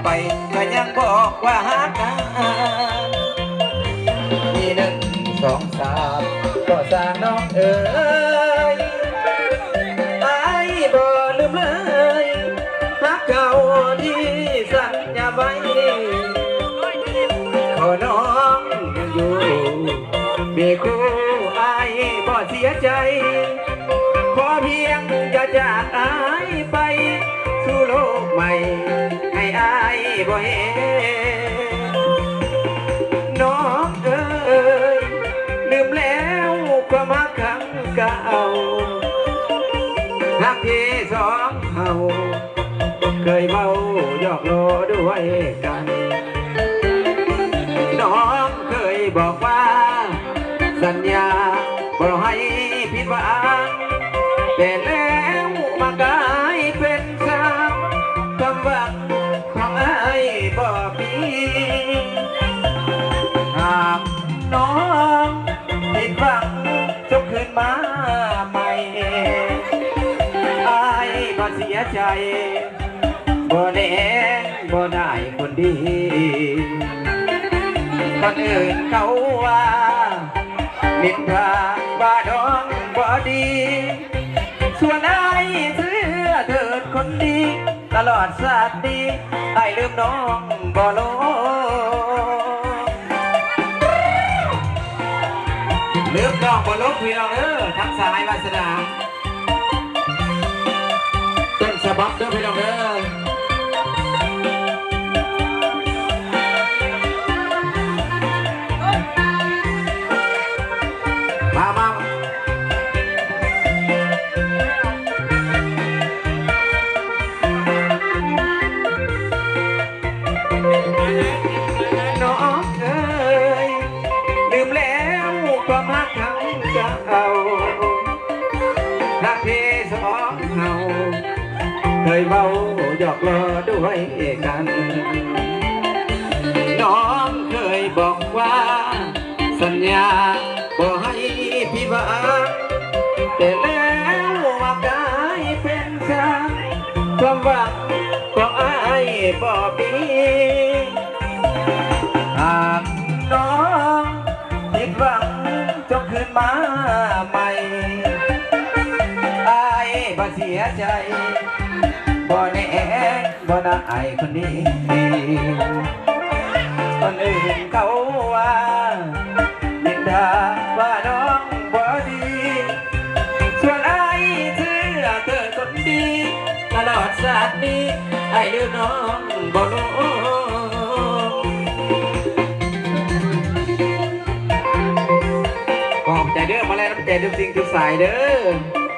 ไปก็ยังบอกว่าฮักกันมีหนึ่งสองสามก็สร้างน้องเอ๋ยไอ้บ่ลืมเลยรักเก่าที่สัญญาไว้ขอน้องยังอยู่มีคู่ไอ้บ่เสียใจขอเพียงอย่าจากไอ้ไปสู่โลกใหม่ให้ไอ้บ่เห็นน้องเอ๋ยลืมแล้วความรักครั้งเก่ารักที่สองเฮาเคยเมาหยอกล้อด้วยกันน้องเคยบอกว่าสัญญาบ่ให้ผิดหวังแต่แล้วมากลายเป็นซ้ำความหวังของไอ้บ่มีหากน้องผิดหวังจงคืนมาใหม่ไอ้บ่เสียใจบ่แน่บ่ได้คนดีคนอื่นเขาว่านินทาว่าน้องบ่ดีส่วนไอ้เสื้อเถิดคนดีตลอดชาตินี้ไอ้ลืมน้องบ่ลงลืมน้องบ่ลงพี่น้องทั้งสายวาสนาต้นฉบับเด้อพี่น้องมาน้องเอ๋ยลืมแล้วความรักครั้งเก่ารักที่สองเฮาเคยเมาหยอกล้อด้วยกันน้องเคยบอกว่าสัญญาบ่ให้ผิดหวังแต่แล้วมากลายเป็นซ้ำความหวังของไอ้บ่มีหากน้องผิดหวังจงคืนมาใหม่ไอ้บ่เสียใจบ่แน่บ่ได้คนนี้คนอื่นเขาว่านินทาว่าน้องบ่ดีส่วนไอ้เชื่อเธอคนดีตลอดชาตินี้ไอ้ลืมน้องบ่ลงขอบใจเด้อมาแล้วน้ำใจทุกสิ่งทุกสายเด้อ